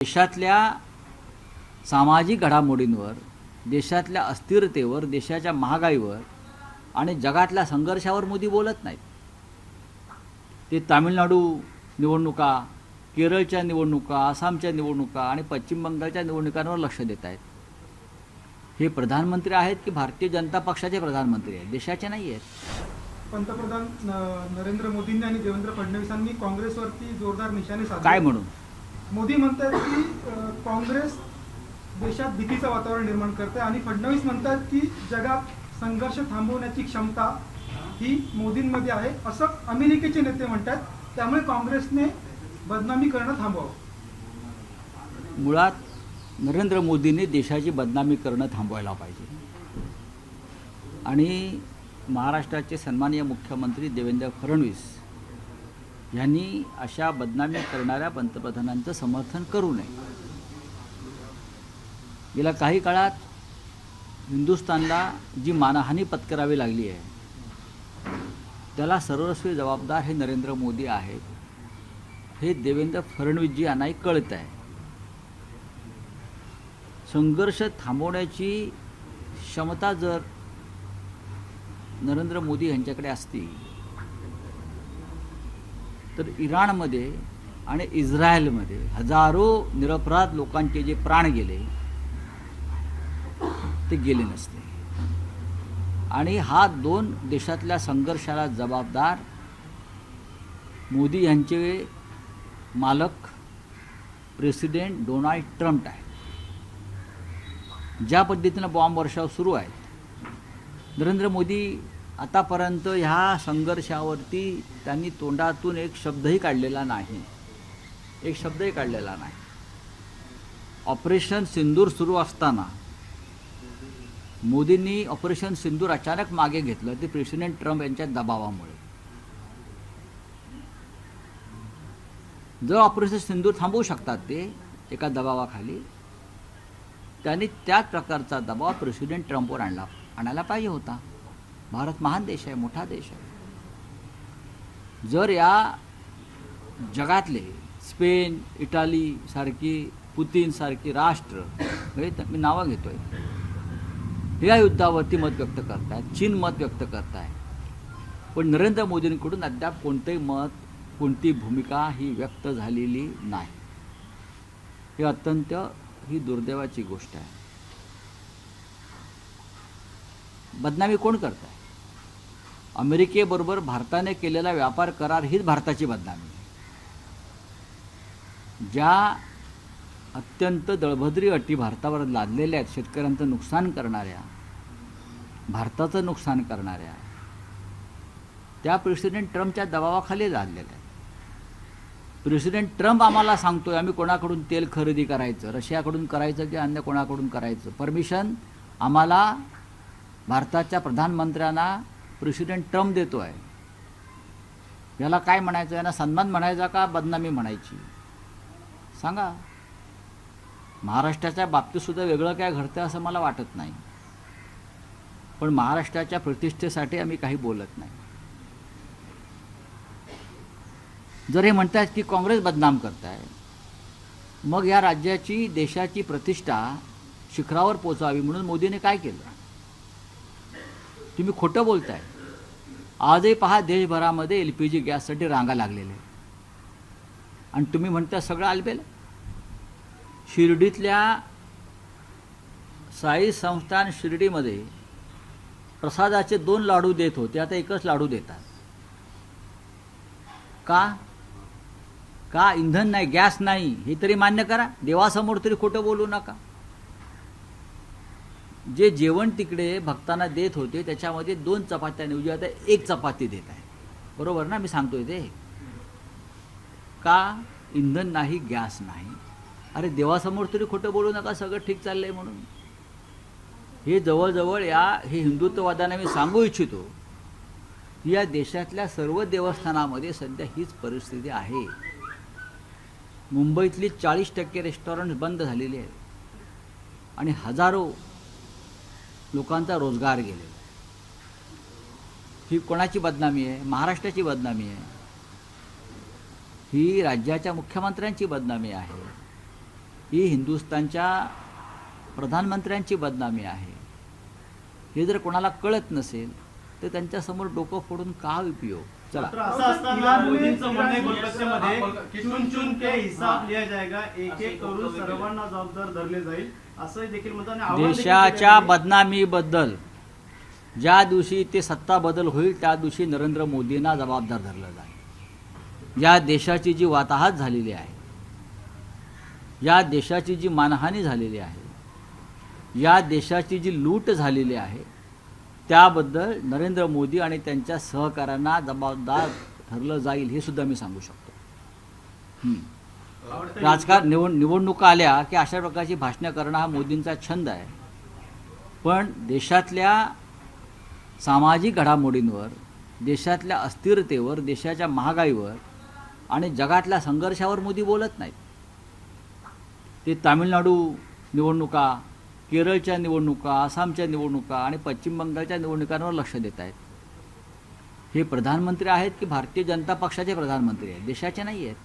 देशातल्या सामाजिक घडामोडींवर, देशातल्या अस्थिरतेवर, देशाच्या महागाईवर आणि जगातल्या संघर्षावर मोदी बोलत नाहीत. ते तामिळनाडू निवडणुका, केरळच्या निवडणुका, आसामच्या निवडणुका आणि पश्चिम बंगालच्या निवडणुकांवर लक्ष देत आहेत. हे प्रधानमंत्री आहेत की भारतीय जनता पक्षाचे प्रधानमंत्री आहेत, देशाचे नाही आहेत. पंतप्रधान नरेंद्र मोदींनी आणि देवेंद्र फडणवीसांनी काँग्रेसवरती जोरदार निशाणे साधले. काय म्हणून? मोदी म्हणतात की काँग्रेस देशात भीतीचं वातावरण निर्माण करते आणि फडणवीस म्हणतात की जगात संघर्ष थांबवण्याची क्षमता ही मोदींमध्ये आहे, असं अमेरिकेचे नेते म्हणतात. त्यामुळे काँग्रेसने बदनामी करणं थांबवावं. मुळात नरेंद्र मोदींनी देशाची बदनामी करणं थांबवायला पाहिजे आणि महाराष्ट्राचे सन्माननीय मुख्यमंत्री देवेंद्र फडणवीस यांनी अशा बदनामी करणाऱ्या पंतप्रधानांचं समर्थन करू नये. गेल्या काही काळात हिंदुस्थानला जी मानहानी पत्करावी लागली आहे त्याला सर्वस्वी जबाबदार हे नरेंद्र मोदी आहेत, हे देवेंद्र फडणवीसजी यांनाही कळत आहे. संघर्ष थांबवण्याची क्षमता जर नरेंद्र मोदी यांच्याकडे असती तर इराणमध्ये आणि इस्रायलमध्ये हजारो निरपराध लोकांचे जे प्राण गेले ते गेले नसते. आणि हा दोन देशातल्या संघर्षाला जबाबदार मोदी यांचे मालक प्रेसिडेंट डोनाल्ड ट्रम्प आहे. ज्या पद्धतीनं बॉम्ब वर्षाव सुरू आहेत, नरेंद्र मोदी आतापर्यंत ह्या संघर्षावरती त्यांनी तोंडातून एक शब्दही काढलेला नाही, एक शब्दही काढलेला नाही. ऑपरेशन सिंदूर सुरू असताना मोदींनी ऑपरेशन सिंदूर अचानक मागे घेतलं, ते प्रेसिडेंट ट्रम्प यांच्या दबावामुळे. जर ऑपरेशन सिंदूर थांबवू शकतात ते एका दबावाखाली, त्यांनी त्याच प्रकारचा दबाव प्रेसिडेंट ट्रम्पवर आणायला पाहिजे होता. भारत महान देश आहे, मोठा देश आहे. जर या जगातले स्पेन, इटाली सारखी, पुतीन सारखी राष्ट्र, मी नावं घेतोय, या युद्धावरती मत व्यक्त करतायत, चीन मत व्यक्त करताय, पण नरेंद्र मोदींकडून अद्याप कोणतेही मत, कोणती भूमिका ही व्यक्त झालेली नाही. हे अत्यंत ही दुर्दैवाची गोष्ट आहे. बदनामी कोण करत आहे? अमेरिकेबरोबर भारताने केलेला व्यापार करार हीच भारताची बदनामी आहे. ज्या अत्यंत दळभद्री अटी भारतावर लादलेल्या आहेत, शेतकऱ्यांचं नुकसान करणाऱ्या, भारताचं नुकसान करणाऱ्या, त्या प्रेसिडेंट ट्रम्पच्या दबावाखाली लादलेल्या आहेत. प्रेसिडेंट ट्रम्प आम्हाला सांगतोय आम्ही कोणाकडून तेल खरेदी करायचं, रशियाकडून करायचं की अन्य कोणाकडून करायचं, परमिशन आम्हाला भारताच्या प्रधानमंत्र्यांना प्रेसिडेंट ट्रम्प देतो आहे. याला काय म्हणायचं? यांना सन्मान म्हणायचा का बदनामी म्हणायची? सांगा. महाराष्ट्राच्या बाबतीतसुद्धा वेगळं काय घडतं असं मला वाटत नाही, पण महाराष्ट्राच्या प्रतिष्ठेसाठी आम्ही काही बोलत नाही. जर हे म्हणतात की काँग्रेस बदनाम करताय, मग या राज्याची, देशाची प्रतिष्ठा शिखरावर पोचावी म्हणून मोदीने काय केलं? तुम्ही खोटं बोलताय. आजही पहा, देशभरामध्ये LPG गॅससाठी रांगा लागलेल्या आहेत आणि तुम्ही म्हणता सगळं आलबेल. शिर्डीतल्या साई संस्थान शिर्डीमध्ये प्रसादाचे 2 लाडू देत होते, आता एकच लाडू देतात. का इंधन नाही, गॅस नाही, हे तरी मान्य करा. देवासमोर तरी खोटं बोलू नका. जे जेवण तिकडे भक्तांना देत होते त्याच्यामध्ये 2 चपात्यांऐवजी आता 1 चपाती देत आहे. बरोबर ना? मी सांगतोय ते. का इंधन नाही, गॅस नाही? अरे देवासमोर तरी खोटं बोलू नका, सगळं ठीक चाललंय म्हणून. हे जवळजवळ हे हिंदुत्ववादाने मी सांगू इच्छितो की या देशातल्या सर्व देवस्थानामध्ये सध्या हीच परिस्थिती आहे. मुंबईतली 40% रेस्टॉरंट बंद झालेली आहेत आणि हजारो लोकांचा रोजगार गेलेला. ही कोणाची बदनामी आहे? महाराष्ट्राची बदनामी आहे. ही राज्याच्या मुख्यमंत्र्यांची बदनामी आहे. ही हिंदुस्थानच्या प्रधानमंत्र्यांची बदनामी आहे. हे जर कोणाला कळत नसेल तर त्यांच्यासमोर डोकं फोडून का उपयोग. चला, मात्र असं असताना मोदींचं म्हणणं आहे कोलकात्यामध्ये चुन चुन के हिसाब लिया जाएगा, एक एक करून सर्वांना जबाबदार धरले जाईल असंही देखील म्हणतात. आणि आव्हान देखील देशाच्या दिलं आहे. बदनामीबद्दल ज्या दिवशी ते सत्ता बदल होईल त्या दिवशी नरेंद्र मोदींना जबाबदार धरलं जाईल. या देशाची जी वाताहत झालेली आहे, या देशाची जी मानहानी झालेली आहे, या देशाची जी लूट झालेली आहे, त्याबद्दल नरेंद्र मोदी आणि त्यांच्या सहकाऱ्यांना जबाबदार ठरलं जाईल हे सुद्धा मी सांगू शकतो. राजकारण निवडणुका आल्या की अशा प्रकारची भाषणं करणं हा मोदींचा छंद आहे. पण देशातल्या सामाजिक घडामोडींवर, देशातल्या अस्थिरतेवर, देशाच्या महागाईवर आणि जगातल्या संघर्षावर मोदी बोलत नाहीत. ते तामिळनाडू निवडणुका, केरळच्या निवडणुका, आसामच्या निवडणुका आणि पश्चिम बंगालच्या निवडणुकांवर लक्ष देत आहेत. हे प्रधानमंत्री आहेत की भारतीय जनता पक्षाचे प्रधानमंत्री आहेत, देशाचे नाही आहेत.